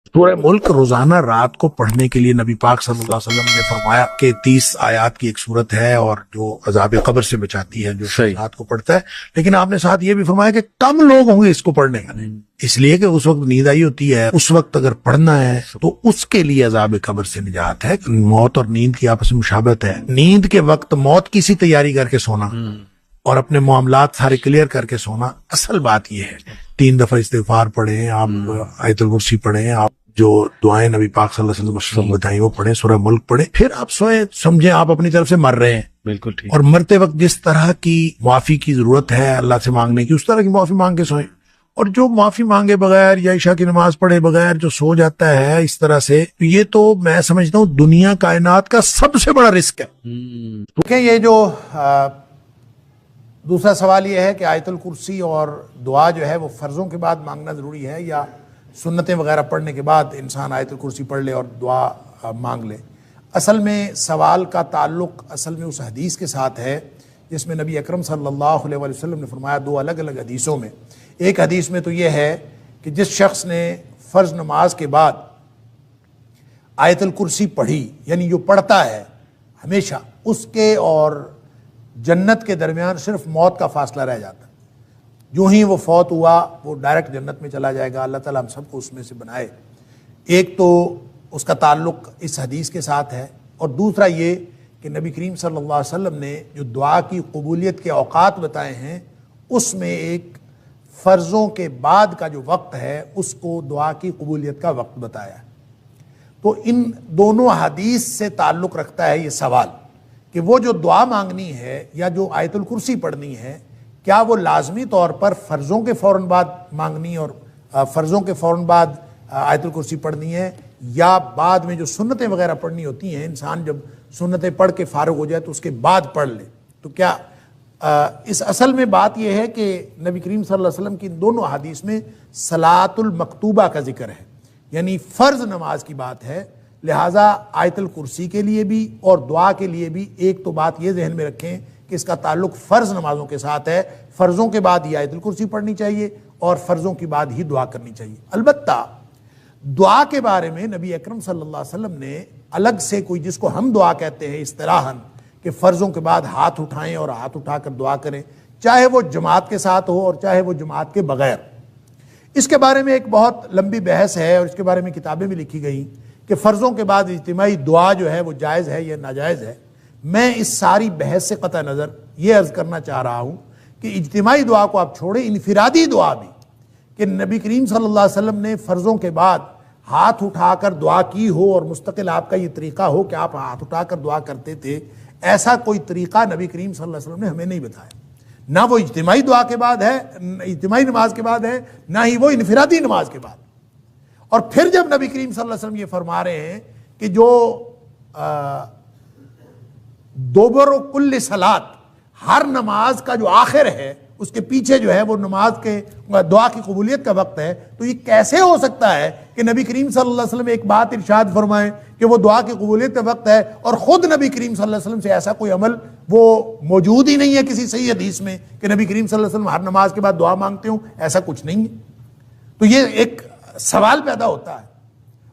سورہ ملک روزانہ رات کو پڑھنے کے لیے نبی پاک صلی اللہ علیہ وسلم نے فرمایا کہ 30 آیات کی ایک صورت ہے اور جو عذاب قبر سے بچاتی ہے جو رات کو پڑھتا ہے. لیکن آپ نے ساتھ یہ بھی فرمایا کہ کم لوگ ہوں گے اس کو پڑھنے والے، اس لیے کہ اس وقت نیند آئی ہوتی ہے، اس وقت اگر پڑھنا ہے تو اس کے لیے عذاب قبر سے نجات ہے. موت اور نیند کی آپس میں مشابہت ہے. نیند کے وقت موت کی سی تیاری کر کے سونا اور اپنے معاملات سارے کلیئر کر کے سونا، اصل بات یہ ہے 3 دفعہ استغفار پڑھیں، آپ آیت الکرسی پڑھیں، آپ جو دعائیں نبی پاک صلی اللہ علیہ وسلم بتائیں وہ پڑھیں، سورہ ملک پڑھیں، پھر آپ سوئے. سمجھیں آپ اپنی طرف سے مر رہے ہیں، بالکل ٹھیک. اور مرتے وقت جس طرح کی معافی کی ضرورت ہے اللہ سے مانگنے کی، اس طرح کی معافی مانگ کے سوئیں. اور جو معافی مانگے بغیر یا عشاء کی نماز پڑھے بغیر جو سو جاتا ہے اس طرح سے، یہ تو میں سمجھتا ہوں دنیا کائنات کا سب سے بڑا رسک ہے. کیونکہ یہ جو دوسرا سوال یہ ہے کہ آیت الکرسی اور دعا جو ہے وہ فرضوں کے بعد مانگنا ضروری ہے یا سنتیں وغیرہ پڑھنے کے بعد انسان آیت الکرسی پڑھ لے اور دعا مانگ لے. اصل میں سوال کا تعلق اصل میں اس حدیث کے ساتھ ہے جس میں نبی اکرم صلی اللہ علیہ وسلم نے فرمایا، 2 الگ الگ حدیثوں میں. ایک حدیث میں تو یہ ہے کہ جس شخص نے فرض نماز کے بعد آیت الکرسی پڑھی، یعنی جو پڑھتا ہے ہمیشہ، اس کے اور جنت کے درمیان صرف موت کا فاصلہ رہ جاتا ہے. جو ہی وہ فوت ہوا وہ ڈائریکٹ جنت میں چلا جائے گا. اللہ تعالیٰ ہم سب کو اس میں سے بنائے. ایک تو اس کا تعلق اس حدیث کے ساتھ ہے، اور دوسرا یہ کہ نبی کریم صلی اللہ علیہ وسلم نے جو دعا کی قبولیت کے اوقات بتائے ہیں اس میں ایک فرضوں کے بعد کا جو وقت ہے اس کو دعا کی قبولیت کا وقت بتایا ہے. تو ان دونوں حدیث سے تعلق رکھتا ہے یہ سوال کہ وہ جو دعا مانگنی ہے یا جو آیت الکرسی پڑھنی ہے، کیا وہ لازمی طور پر فرضوں کے فوراً بعد مانگنی اور فرضوں کے فوراً بعد آیت الکرسی پڑھنی ہے، یا بعد میں جو سنتیں وغیرہ پڑھنی ہوتی ہیں، انسان جب سنتیں پڑھ کے فارغ ہو جائے تو اس کے بعد پڑھ لے. تو کیا اس اصل میں بات یہ ہے کہ نبی کریم صلی اللہ علیہ وسلم کی دونوں حدیث میں صلاۃ المکتوبہ کا ذکر ہے، یعنی فرض نماز کی بات ہے. لہٰذا آیت الکرسی کے لیے بھی اور دعا کے لیے بھی ایک تو بات یہ ذہن میں رکھیں کہ اس کا تعلق فرض نمازوں کے ساتھ ہے. فرضوں کے بعد ہی آیت الکرسی پڑھنی چاہیے اور فرضوں کی بعد ہی دعا کرنی چاہیے. البتہ دعا کے بارے میں نبی اکرم صلی اللہ علیہ وسلم نے الگ سے کوئی، جس کو ہم دعا کہتے ہیں اصطلاحاً، کہ فرضوں کے بعد ہاتھ اٹھائیں اور ہاتھ اٹھا کر دعا کریں، چاہے وہ جماعت کے ساتھ ہو اور چاہے وہ جماعت کے بغیر. اس کے بارے میں ایک بہت لمبی بحث ہے اور اس کے بارے میں کتابیں بھی لکھی گئیں کہ فرضوں کے بعد اجتماعی دعا جو ہے وہ جائز ہے یا ناجائز ہے. میں اس ساری بحث سے قطع نظر یہ عرض کرنا چاہ رہا ہوں کہ اجتماعی دعا کو آپ چھوڑیں، انفرادی دعا بھی، کہ نبی کریم صلی اللہ علیہ وسلم نے فرضوں کے بعد ہاتھ اٹھا کر دعا کی ہو اور مستقل آپ کا یہ طریقہ ہو کہ آپ ہاتھ اٹھا کر دعا کرتے تھے، ایسا کوئی طریقہ نبی کریم صلی اللہ علیہ وسلم نے ہمیں نہیں بتایا. نہ وہ اجتماعی دعا کے بعد ہے، اجتماعی نماز کے بعد ہے، نہ ہی وہ انفرادی نماز کے بعد. اور پھر جب نبی کریم صلی اللہ علیہ وسلم یہ فرما رہے ہیں کہ جو دوبر و کل صلات، ہر نماز کا جو آخر ہے اس کے پیچھے جو ہے وہ نماز کے دعا کی قبولیت کا وقت ہے، تو یہ کیسے ہو سکتا ہے کہ نبی کریم صلی اللہ علیہ وسلم ایک بات ارشاد فرمائیں کہ وہ دعا کی قبولیت کا وقت ہے اور خود نبی کریم صلی اللہ علیہ وسلم سے ایسا کوئی عمل وہ موجود ہی نہیں ہے کسی صحیح حدیث میں کہ نبی کریم صلی اللہ علیہ وسلم ہر نماز کے بعد دعا مانگتے ہوں؟ ایسا کچھ نہیں ہے. تو یہ ایک سوال پیدا ہوتا ہے،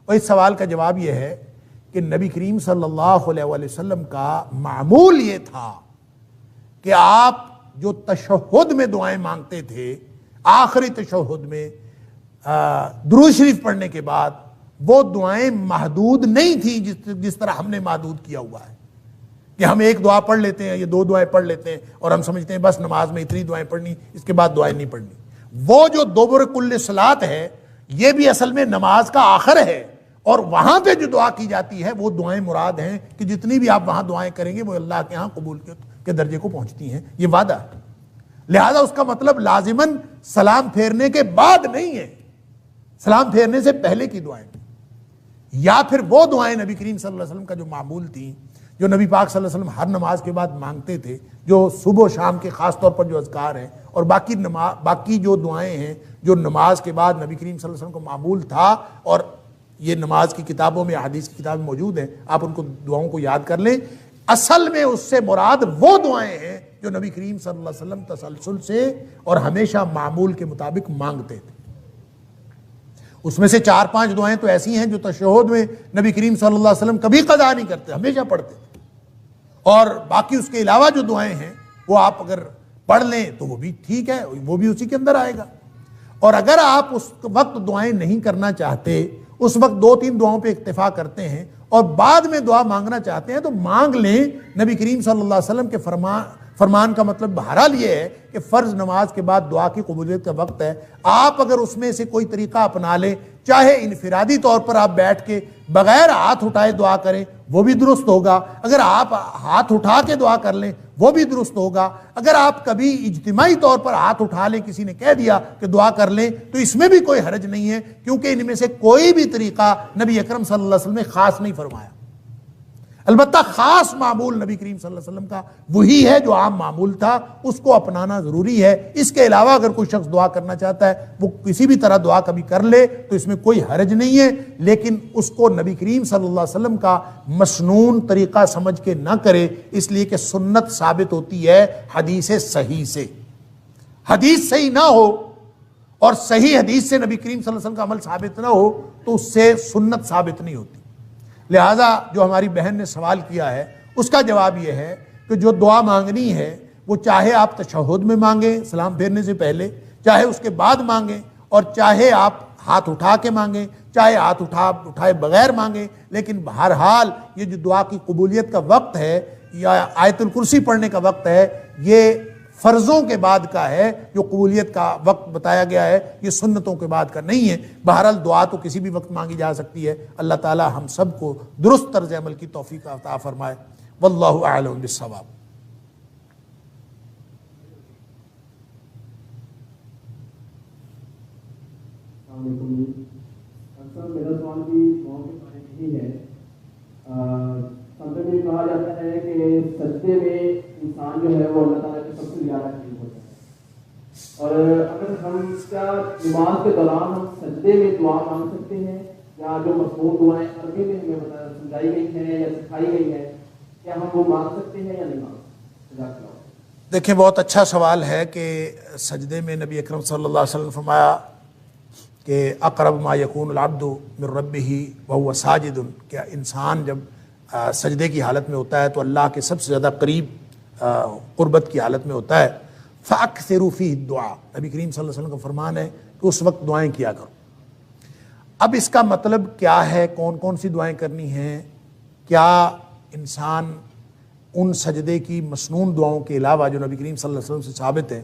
اور اس سوال کا جواب یہ ہے کہ نبی کریم صلی اللہ علیہ وسلم کا معمول یہ تھا کہ آپ جو تشہد میں دعائیں مانگتے تھے، آخری تشہد میں درود شریف پڑھنے کے بعد، وہ دعائیں محدود نہیں تھیں جس طرح ہم نے محدود کیا ہوا ہے کہ ہم ایک دعا پڑھ لیتے ہیں یا 2 دعائیں پڑھ لیتے ہیں اور ہم سمجھتے ہیں بس نماز میں اتنی دعائیں پڑھنی، اس کے بعد دعائیں نہیں پڑھنی. وہ جو دوبر کل صلات ہے یہ بھی اصل میں نماز کا آخر ہے، اور وہاں پہ جو دعا کی جاتی ہے وہ دعائیں مراد ہیں کہ جتنی بھی آپ وہاں دعائیں کریں گے وہ اللہ کے ہاں قبول کے درجے کو پہنچتی ہیں. یہ وعدہ ہے. لہذا اس کا مطلب لازماً سلام پھیرنے کے بعد نہیں ہے، سلام پھیرنے سے پہلے کی دعائیں، یا پھر وہ دعائیں نبی کریم صلی اللہ علیہ وسلم کا جو معمول تھیں، جو نبی پاک صلی اللہ علیہ وسلم ہر نماز کے بعد مانگتے تھے، جو صبح و شام کے خاص طور پر جو اذکار ہیں، اور باقی جو دعائیں ہیں جو نماز کے بعد نبی کریم صلی اللہ علیہ وسلم کو معمول تھا، اور یہ نماز کی کتابوں میں، حدیث کی کتابیں موجود ہیں، آپ ان کو دعاؤں کو یاد کر لیں. اصل میں اس سے مراد وہ دعائیں ہیں جو نبی کریم صلی اللہ علیہ وسلم تسلسل سے اور ہمیشہ معمول کے مطابق مانگتے تھے. اس میں سے 4-5 دعائیں تو ایسی ہیں جو تشہد میں نبی کریم صلی اللہ علیہ وسلم کبھی قضا نہیں کرتے، ہمیشہ پڑھتے تھے، اور باقی اس کے علاوہ جو دعائیں ہیں وہ آپ اگر پڑھ لیں تو وہ بھی ٹھیک ہے، وہ بھی اسی کے اندر آئے گا۔ اور اگر آپ اس وقت دعائیں نہیں کرنا چاہتے، اس وقت 2-3 دعاؤں پہ اکتفا کرتے ہیں اور بعد میں دعا مانگنا چاہتے ہیں تو مانگ لیں۔ نبی کریم صلی اللہ علیہ وسلم کے فرمان کا مطلب بہرحال یہ ہے کہ فرض نماز کے بعد دعا کی قبولیت کا وقت ہے، آپ اگر اس میں سے کوئی طریقہ اپنا لیں، چاہے انفرادی طور پر آپ بیٹھ کے بغیر ہاتھ اٹھائے دعا کریں وہ بھی درست ہوگا، اگر آپ ہاتھ اٹھا کے دعا کر لیں وہ بھی درست ہوگا، اگر آپ کبھی اجتماعی طور پر ہاتھ اٹھا لیں، کسی نے کہہ دیا کہ دعا کر لیں تو اس میں بھی کوئی حرج نہیں ہے، کیونکہ ان میں سے کوئی بھی طریقہ نبی اکرم صلی اللہ علیہ وسلم نے خاص نہیں فرمایا۔ البتہ خاص معمول نبی کریم صلی اللہ علیہ وسلم کا وہی ہے جو عام معمول تھا، اس کو اپنانا ضروری ہے۔ اس کے علاوہ اگر کوئی شخص دعا کرنا چاہتا ہے وہ کسی بھی طرح دعا کبھی کر لے تو اس میں کوئی حرج نہیں ہے، لیکن اس کو نبی کریم صلی اللہ علیہ وسلم کا مسنون طریقہ سمجھ کے نہ کرے، اس لیے کہ سنت ثابت ہوتی ہے حدیث صحیح سے۔ حدیث صحیح نہ ہو اور صحیح حدیث سے نبی کریم صلی اللہ علیہ وسلم کا عمل ثابت نہ ہو تو اس سے سنت ثابت نہیں ہوتی۔ لہٰذا جو ہماری بہن نے سوال کیا ہے اس کا جواب یہ ہے کہ جو دعا مانگنی ہے وہ چاہے آپ تشہد میں مانگیں سلام پھیرنے سے پہلے، چاہے اس کے بعد مانگیں، اور چاہے آپ ہاتھ اٹھا کے مانگیں، چاہے ہاتھ اٹھائے بغیر مانگیں، لیکن بہرحال یہ جو دعا کی قبولیت کا وقت ہے یا آیت الکرسی پڑھنے کا وقت ہے یہ فرضوں کے بعد کا ہے، جو قبولیت کا وقت بتایا گیا ہے یہ سنتوں کے بعد کا نہیں ہے۔ بہرحال دعا تو کسی بھی وقت مانگی جا سکتی ہے۔ اللہ تعالی ہم سب کو درست طرز عمل کی توفیق عطا فرمائے۔ واللہ اعلم بالصواب۔ السلام علیکم۔ اکثر میرا سوال بھی دعاؤں کے بارے میں ہی ہے۔ سمجھ میں کہا جاتا ہے کہ سجدے میں انسان جو ہے وہ اللہ تعالیٰ کے سب سے زیادہ قریب ہوتا ہے، اور اگر ہم کیا نماز کے دوران ہم سجدے میں دعا مانگ سکتے ہیں، یا جو مضمون دعائیں عربی میں ہمیں سمجھائی گئی ہیں یا سکھائی گئی ہیں کیا ہم وہ مانگ سکتے ہیں یا نہیں مانگ سکتے؟ دیکھیں بہت اچھا سوال ہے کہ سجدے میں نبی اکرم صلی اللہ علیہ وسلم نے فرمایا کہ اقرب ما یکون العبد من ربہ وہو ساجد، کیا انسان جب سجدے کی حالت میں ہوتا ہے تو اللہ کے سب سے زیادہ قریب قربت کی حالت میں ہوتا ہے۔ فَأَكْثِرُوا فِيهِ الدُّعَاء، نبی کریم صلی اللہ علیہ وسلم کا فرمان ہے کہ اس وقت دعائیں کیا کرو۔ اب اس کا مطلب کیا ہے، کون کون سی دعائیں کرنی ہیں؟ کیا انسان ان سجدے کی مسنون دعاؤں کے علاوہ جو نبی کریم صلی اللہ علیہ وسلم سے ثابت ہیں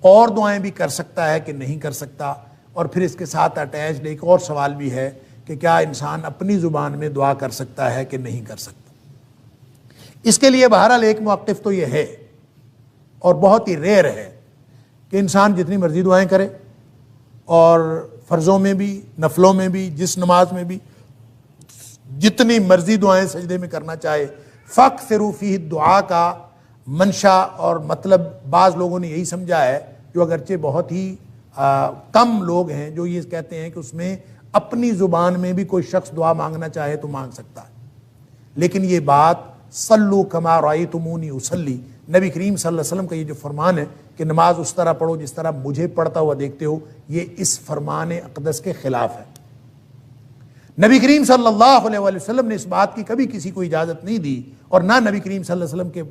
اور دعائیں بھی کر سکتا ہے کہ نہیں کر سکتا؟ اور پھر اس کے ساتھ اٹیچڈ ایک اور سوال بھی ہے کہ کیا انسان اپنی زبان میں دعا کر سکتا ہے کہ نہیں کر سکتا؟ اس کے لیے بہرحال ایک موقف تو یہ ہے اور بہت ہی ریئر ہے کہ انسان جتنی مرضی دعائیں کرے، اور فرضوں میں بھی نفلوں میں بھی جس نماز میں بھی جتنی مرضی دعائیں سجدے میں کرنا چاہے۔ فَأَكْثِرُوا فِيهِ الدُّعَاء کا منشا اور مطلب بعض لوگوں نے یہی سمجھا ہے، جو اگرچہ بہت ہی کم لوگ ہیں جو یہ کہتے ہیں کہ اس میں اپنی زبان میں بھی کوئی شخص دعا مانگنا چاہے تو مانگ سکتا ہے، لیکن یہ بات صلو کما رأیتمونی اصلی، نبی کریم صلی اللہ علیہ وسلم کا یہ جو فرمان ہے کہ نماز اس طرح پڑھو جس طرح مجھے پڑھتا ہوا دیکھتے ہو، یہ اس فرمان اقدس کے خلاف ہے۔ نبی کریم صلی اللہ علیہ وسلم نے اس بات کی کبھی کسی کو اجازت نہیں دی، اور نہ نبی کریم صلی اللہ علیہ وسلم کے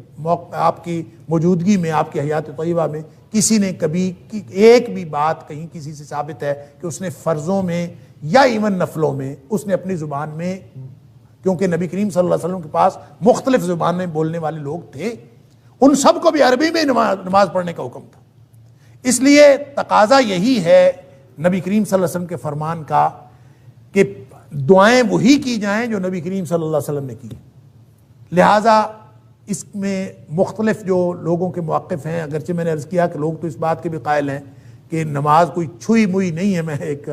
آپ کی موجودگی میں، آپ کی حیات طیبہ میں کسی نے کبھی ایک بھی بات کہیں کسی سے ثابت ہے کہ اس نے فرضوں میں یا ایون نفلوں میں اس نے اپنی زبان میں، کیونکہ نبی کریم صلی اللہ علیہ وسلم کے پاس مختلف زبانیں بولنے والے لوگ تھے، ان سب کو بھی عربی میں نماز پڑھنے کا حکم تھا۔ اس لیے تقاضا یہی ہے نبی کریم صلی اللہ علیہ وسلم کے فرمان کا کہ دعائیں وہی کی جائیں جو نبی کریم صلی اللہ علیہ وسلم نے کی۔ لہٰذا اس میں مختلف جو لوگوں کے موقف ہیں، اگرچہ میں نے عرض کیا کہ لوگ تو اس بات کے بھی قائل ہیں کہ نماز کوئی چھوئی موئی نہیں ہے۔ میں ایک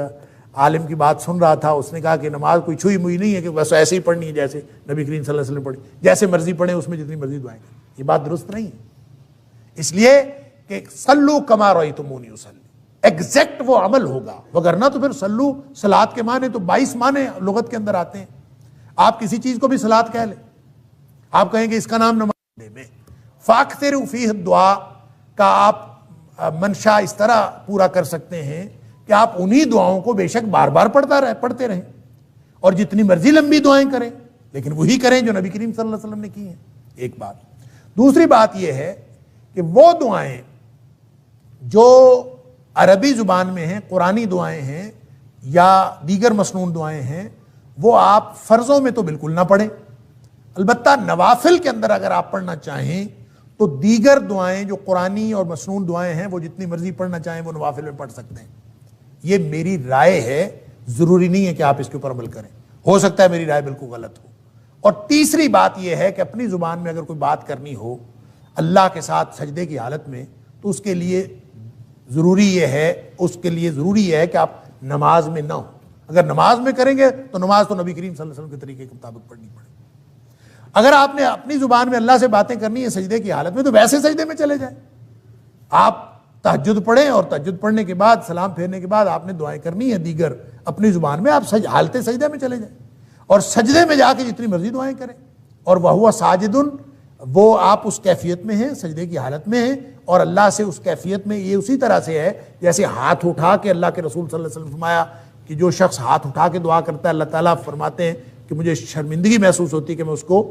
عالم کی بات سن رہا تھا، اس نے کہا کہ نماز کوئی چھوئی موئی نہیں ہے کہ بس ایسے ہی پڑھنی ہے جیسے نبی کریم صلی اللہ علیہ وسلم پڑھی، جیسے مرضی پڑھیں اس میں جتنی مرضی دعائیں کریں۔ یہ بات درست نہیں ہے، اس لیے کہ صلو کما رأیتمونی اصلی، ایگزیکٹ وہ عمل ہوگا، وگرنہ تو پھر صلو صلاۃ کے معنی تو 22 معنی لغت کے اندر آتے ہیں۔ آپ کسی چیز کو بھی صلاۃ کہہ لیں، آپ کہیں کہ اس کا نام نماز میں۔ فَأَكْثِرُوا فِيهِ الدُّعَاء کا آپ منشا اس طرح پورا کر سکتے ہیں کہ آپ انہی دعاؤں کو بے شک بار بار پڑھتے رہیں اور جتنی مرضی لمبی دعائیں کریں، لیکن وہی کریں جو نبی کریم صلی اللہ علیہ وسلم نے کی ہیں، ایک بات۔ دوسری بات یہ ہے کہ وہ دعائیں جو عربی زبان میں ہیں، قرآنی دعائیں ہیں یا دیگر مسنون دعائیں ہیں، وہ آپ فرضوں میں تو بالکل نہ پڑھیں۔ البتہ نوافل کے اندر اگر آپ پڑھنا چاہیں تو دیگر دعائیں جو قرآنی اور مسنون دعائیں ہیں وہ جتنی مرضی پڑھنا چاہیں وہ نوافل میں پڑھ سکتے ہیں۔ یہ میری رائے ہے، ضروری نہیں ہے کہ آپ اس کے اوپر عمل کریں، ہو سکتا ہے میری رائے بالکل غلط ہو۔ اور تیسری بات یہ ہے کہ اپنی زبان میں اگر کوئی بات کرنی ہو اللہ کے ساتھ سجدے کی حالت میں، تو اس کے لیے ضروری یہ ہے کہ آپ نماز میں نہ ہو۔ اگر نماز میں کریں گے تو نماز تو نبی کریم صلی اللہ علیہ وسلم کے طریقے کے مطابق پڑھنی پڑے۔ اگر آپ نے اپنی زبان میں اللہ سے باتیں کرنی ہے سجدے کی حالت میں، تو ویسے سجدے میں چلے جائیں۔ آپ تہجد پڑھیں اور تہجد پڑھنے کے بعد سلام پھیرنے کے بعد آپ نے دعائیں کرنی ہے دیگر اپنی زبان میں، آپ حالت سجدے میں چلے جائیں اور سجدے میں جا کے جتنی مرضی دعائیں کریں۔ اور وَهُوَ ساجدٌ، وہ آپ اس کیفیت میں ہیں، سجدے کی حالت میں ہیں، اور اللہ سے اس کیفیت میں یہ اسی طرح سے ہے جیسے ہاتھ اٹھا کے اللہ کے رسول صلی اللہ علیہ وسلم فرمایا کہ جو شخص ہاتھ اٹھا کے دعا کرتا ہے اللہ تعالیٰ فرماتے ہیں کہ مجھے شرمندگی محسوس ہوتی ہے کہ میں اس کو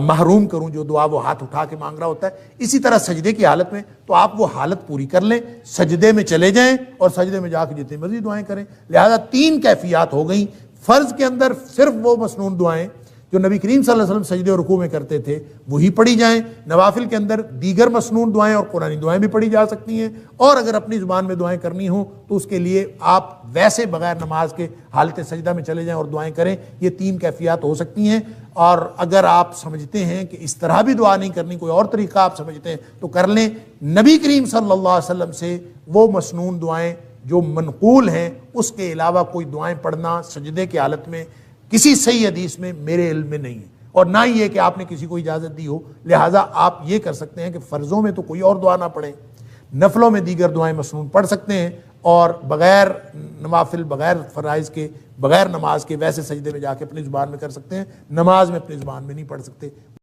محروم کروں جو دعا وہ ہاتھ اٹھا کے مانگ رہا ہوتا ہے۔ اسی طرح سجدے کی حالت میں تو آپ وہ حالت پوری کر لیں، سجدے میں چلے جائیں اور سجدے میں جا کے جتنی مرضی دعائیں کریں۔ لہذا 3 کیفیات ہو گئیں۔ فرض کے اندر صرف وہ مسنون دعائیں جو نبی کریم صلی اللہ علیہ وسلم سجدے اور رکوع میں کرتے تھے وہی پڑھی جائیں۔ نوافل کے اندر دیگر مسنون دعائیں اور قرآنی دعائیں بھی پڑھی جا سکتی ہیں، اور اگر اپنی زبان میں دعائیں کرنی ہوں تو اس کے لیے آپ ویسے بغیر نماز کے حالت سجدہ میں چلے جائیں اور دعائیں کریں۔ یہ 3 کیفیات ہو سکتی ہیں، اور اگر آپ سمجھتے ہیں کہ اس طرح بھی دعا نہیں کرنی، کوئی اور طریقہ آپ سمجھتے ہیں تو کر لیں۔ نبی کریم صلی اللہ علیہ وسلم سے وہ مسنون دعائیں جو منقول ہیں اس کے علاوہ کوئی دعائیں پڑھنا سجدے کی حالت میں کسی صحیح حدیث میں میرے علم میں نہیں ہے، اور نہ ہی یہ کہ آپ نے کسی کو اجازت دی ہو۔ لہٰذا آپ یہ کر سکتے ہیں کہ فرضوں میں تو کوئی اور دعا نہ پڑھیں، نفلوں میں دیگر دعائیں مسنون پڑھ سکتے ہیں، اور بغیر نوافل، بغیر فرائض کے، بغیر نماز کے ویسے سجدے میں جا کے اپنی زبان میں کر سکتے ہیں۔ نماز میں اپنی زبان میں نہیں پڑھ سکتے۔